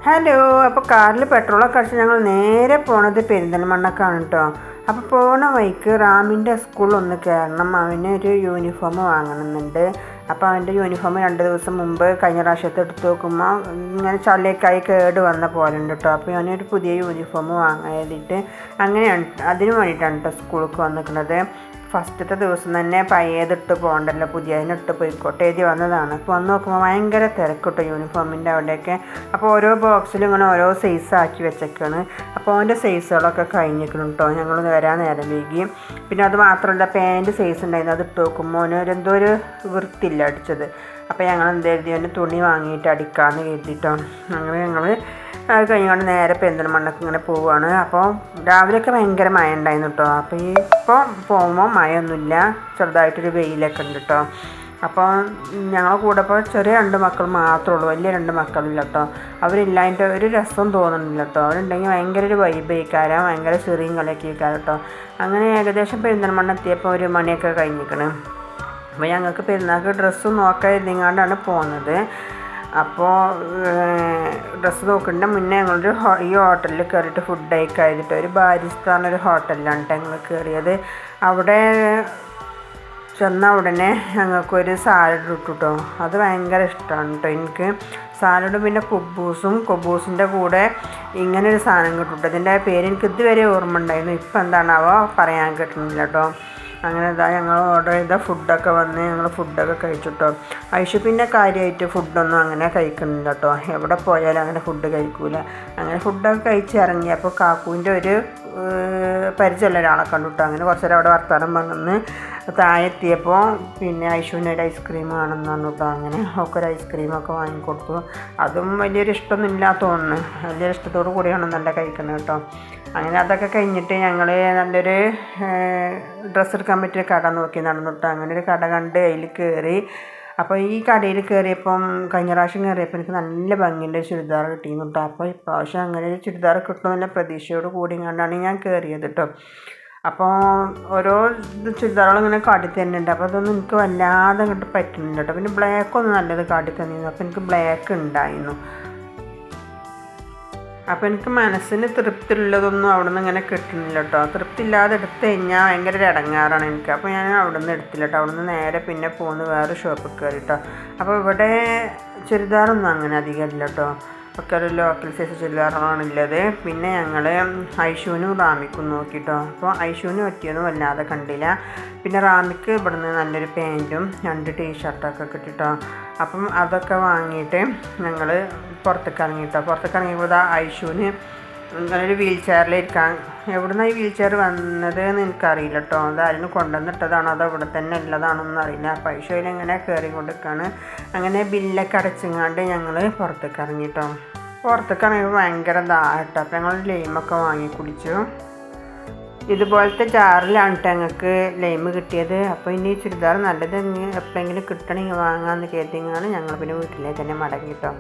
Hello. അപ്പോൾ കാറിൽ പെട്രോളൊക്കെ അടിച്ച് ഞങ്ങൾ നേരെ പോണത് പെരിന്തൽമണ്ണക്കാണ് കേട്ടോ. അപ്പോൾ പോണ വഴിക്ക് റാമിൻ്റെ സ്കൂളിലൊന്ന് കയറണം, അവനൊരു യൂണിഫോം വാങ്ങണമെന്നുണ്ട്. അപ്പോൾ അവൻ്റെ യൂണിഫോം 2 ദിവസം മുമ്പ് കഴിഞ്ഞ പ്രാവശ്യത്തെ എടുത്ത് നോക്കുമ്പോൾ ഇങ്ങനെ ചളിയൊക്കെയായി കേട് വന്ന പോലെ ഉണ്ട് കേട്ടോ. അപ്പോൾ ഞാനൊരു പുതിയ യൂണിഫോം വാങ്ങാൻ വേണ്ടിയിട്ട് അങ്ങനെയാണ്, അതിന് വേണ്ടിയിട്ടാണ് കേട്ടോ സ്കൂളിലേക്ക് വന്നിരിക്കുന്നത്. ഫസ്റ്റത്തെ ദിവസം തന്നെ പഴയതിട്ട് പോകണ്ടല്ലോ, പുതിയതിനിട്ട് പോയിക്കോട്ടെ എഴുതി വന്നതാണ്. അപ്പോൾ വന്ന് നോക്കുമ്പോൾ ഭയങ്കര തിരക്കിട്ടോ യൂണിഫോമിൻ്റെ അവിടെയൊക്കെ. അപ്പോൾ ഓരോ ബോക്സിലും ഇങ്ങനെ ഓരോ സൈസാക്കി വെച്ചേക്കാണ്. അപ്പോൾ അവൻ്റെ സൈസുകളൊക്കെ കഴിഞ്ഞിരിക്കണം കേട്ടോ. ഞങ്ങൾ വരാൻ നേരം വൈകി. പിന്നെ അത് മാത്രമല്ല, പാൻറ്റ് സൈസ് ഉണ്ടായിരുന്നു, അത് ഇട്ട് നോക്കുമ്പോൾ അവന് എന്തോ ഒരു വൃത്തിയില്ല അടിച്ചത്. അപ്പോൾ ഞങ്ങൾ എന്ത് കരുതി, അവൻ്റെ തുണി വാങ്ങിയിട്ട് അടിക്കാമെന്ന് കരുതിയിട്ടോ. അങ്ങനെ ഞങ്ങൾ അത് കഴിഞ്ഞുകൊണ്ട് നേരെ പെരിന്തൽമണ്ണക്ക് ഇങ്ങനെ പോവുകയാണ്. അപ്പോൾ രാവിലെയൊക്കെ ഭയങ്കര മഴ ഉണ്ടായിരുന്നു കേട്ടോ. അപ്പോൾ ഇപ്പോൾ പോകുമ്പോൾ മഴയൊന്നുമില്ല, ചെറുതായിട്ടൊരു വെയിലൊക്കെ ഉണ്ട് കേട്ടോ. അപ്പോൾ ഞങ്ങളെ കൂടെ ഇപ്പോൾ ചെറിയ 2 മക്കൾ മാത്രമേ ഉള്ളൂ, വലിയ 2 മക്കളില്ല കേട്ടോ. അവരില്ലാതിൻ്റെ ഒരു രസം തോന്നുന്നില്ല കേട്ടോ. അവരുണ്ടെങ്കിൽ ഭയങ്കര ഒരു വൈബേക്കാരം, ഭയങ്കര ചെറിയും കളിയൊക്കെ ഇരിക്കാരം കേട്ടോ. അങ്ങനെ ഏകദേശം പെരിന്തൽമണ്ണ എത്തിയപ്പോൾ 1 മണിയൊക്കെ കഴിഞ്ഞിരിക്കണം. അപ്പോൾ ഞങ്ങൾക്ക് പെരുന്നാൾക്ക് ഡ്രസ്സ് നോക്കാൻ ഇരുന്നാണ്ടാണ് പോകുന്നത്. അപ്പോൾ ഡ്രസ്സ് നോക്കേണ്ട മുന്നേ ഞങ്ങളൊരു ഈ ഹോട്ടലിൽ കയറിയിട്ട് ഫുഡ് കഴിക്കാതിട്ട് ഒരു ബാരിസ്ഥാനൊരു ഹോട്ടലിലാണ് ഞങ്ങൾ കയറിയത്. അവിടെ ചെന്ന ഉടനെ ഞങ്ങൾക്കൊരു സാലഡ് ഇട്ടു കേട്ടോ. അത് ഭയങ്കര ഇഷ്ടമാണ് കേട്ടോ എനിക്ക് സാലഡ്. പിന്നെ കുബൂസിൻ്റെ കൂടെ ഇങ്ങനൊരു സാധനം കിട്ടും. ഇതിൻ്റെ പേര് എനിക്ക് ഇതുവരെ ഓർമ്മ ഉണ്ടായിരുന്നു, ഇപ്പം എന്താണാവോ പറയാൻ കിട്ടുന്നില്ല കേട്ടോ. അങ്ങനെ ഇതാ ഞങ്ങൾ ഓർഡർ ചെയ്ത ഫുഡൊക്കെ വന്ന് ഞങ്ങൾ ഫുഡൊക്കെ കഴിച്ചിട്ടോ. ഐഷു പിന്നെ കാര്യമായിട്ട് ഫുഡൊന്നും അങ്ങനെ കഴിക്കുന്നില്ല കേട്ടോ. എവിടെ പോയാലും അങ്ങനെ ഫുഡ് കഴിക്കൂല. അങ്ങനെ ഫുഡൊക്കെ കഴിച്ച് ഇറങ്ങിയപ്പോൾ കാക്കുവിൻ്റെ ഒരു പരിചയമുള്ള ഒരാളെ കണ്ടു കേട്ടോ. അങ്ങനെ കുറച്ച് നേരം അവിടെ വർത്തമാനം പറഞ്ഞ് താഴെ എത്തിയപ്പോൾ പിന്നെ ഐഷുവിന് ഒരു ഐസ്ക്രീം വേണമെന്ന് പറഞ്ഞു കേട്ടോ. അങ്ങനെ ഒക്കെ ഒരു ഐസ്ക്രീമൊക്കെ വാങ്ങിക്കൊടുത്തു. അതും വലിയൊരു ഇഷ്ടമൊന്നും ഇല്ലാത്ത തോന്നുന്നു, വലിയൊരു ഇഷ്ടത്തോടു കൂടിയാണ് നല്ല കഴിക്കുന്നത് കേട്ടോ. അങ്ങനെ അതൊക്കെ കഴിഞ്ഞിട്ട് ഞങ്ങൾ നല്ലൊരു ഡ്രസ്സ് എടുക്കാൻ പറ്റിയ കട നോക്കി നടന്നു കേട്ടോ. അങ്ങനെ ഒരു കട കണ്ട് അതിൽ കയറി. അപ്പോൾ ഈ കടയിൽ കയറിയപ്പം കഴിഞ്ഞ പ്രാവശ്യം കയറിയപ്പോൾ എനിക്ക് നല്ല ഭംഗിൻ്റെ ഒരു ചുരിദാർ കിട്ടിയിരുന്നു കേട്ടോ. അപ്പോൾ ഇപ്രാവശ്യം അങ്ങനെ ഒരു ചുരിദാർ കിട്ടുമെന്നുള്ള പ്രതീക്ഷയോട് കൂടി കണ്ടാണ് ഞാൻ കയറിയത് കേട്ടോ. അപ്പോൾ ഓരോ ചുരിദാറുകളും ഇങ്ങനെ കാട്ടി തരുന്നുണ്ട്. അപ്പോൾ അതൊന്നും എനിക്ക് വല്ലാതെ അങ്ങോട്ട് പറ്റുന്നില്ല കേട്ടോ. പിന്നെ ബ്ലാക്കൊന്നും നല്ലത് കാട്ടി തന്നിരുന്നു. അപ്പോൾ എനിക്ക് ബ്ലാക്ക് ഉണ്ടായിരുന്നു. അപ്പോൾ എനിക്ക് മനസ്സിന് തൃപ്തിയുള്ളതൊന്നും അവിടെ നിന്ന് ഇങ്ങനെ കിട്ടുന്നില്ല കേട്ടോ. തൃപ്തി ഇല്ലാതെ എടുത്ത് കഴിഞ്ഞാൽ ഭയങ്കര ഒരു ഇടങ്ങാറാണ് എനിക്ക്. അപ്പോൾ ഞാൻ അവിടെ നിന്ന് എടുത്തില്ല കേട്ടോ. അവിടെ നിന്ന് നേരെ പിന്നെ പോകുന്ന വേറെ ഷോപ്പിൽ കയറി കേട്ടോ. അപ്പോൾ ഇവിടെ ചുരിദാറൊന്നും അങ്ങനെ അധികം ഇല്ല കേട്ടോ. ഒക്കെ ഒരു ലോക്കൽ സൈസ് ചുരിദാറാണുള്ളത്. പിന്നെ ഞങ്ങൾ ഐഷുവിനും റാമിക്കും നോക്കിട്ടോ. അപ്പോൾ ഐഷുവിന് പറ്റിയൊന്നും വല്ലാതെ കണ്ടില്ല. പിന്നെ റാമിക്ക് ഇവിടുന്ന് നല്ലൊരു പാൻറ്റും 2 ടീഷർട്ടൊക്കെ കിട്ടിട്ടോ. അപ്പം അതൊക്കെ വാങ്ങിയിട്ട് ഞങ്ങൾ പുറത്തേക്ക് ഇറങ്ങിയിട്ടോ. പുറത്തേക്ക് ഇറങ്ങിയപ്പോൾ ഐഷുവിന് ഇങ്ങനൊരു വീൽ ചെയറിലിരിക്കാൻ, എവിടുന്നാണ് ഈ വീൽ ചെയർ വന്നത് എന്ന് എനിക്കറിയില്ല കേട്ടോ. അതാരും കൊണ്ടുവന്നിട്ടതാണോ അതോ ഇവിടെ തന്നെ ഉള്ളതാണോന്നും അറിയില്ല. അപ്പോൾ ഐഷുവിൽ ഇങ്ങനെ കയറി കൊടുക്കുകയാണ്. അങ്ങനെ ബില്ലൊക്കെ അടച്ചിങ്ങാണ്ട് ഞങ്ങൾ പുറത്തേക്ക് ഇറങ്ങിയിട്ടോ. പുറത്തേക്ക് ഇറങ്ങിയപ്പോൾ ഭയങ്കര ദാഹട്ടോ. അപ്പോൾ ഞങ്ങൾ ലൈമൊക്കെ വാങ്ങി കുടിച്ചു. ഇതുപോലത്തെ ജാറിലാണ് കേട്ടോ ഞങ്ങൾക്ക് ലൈമ് കിട്ടിയത്. അപ്പോൾ ഇനി ചുരിദാർ നല്ലത് എപ്പോഴെങ്കിലും കിട്ടണമെങ്കിൽ വാങ്ങാമെന്ന് കരുതിയാണ് ഞങ്ങൾ പിന്നെ വീട്ടിലേക്ക് തന്നെ മടങ്ങിട്ടോ.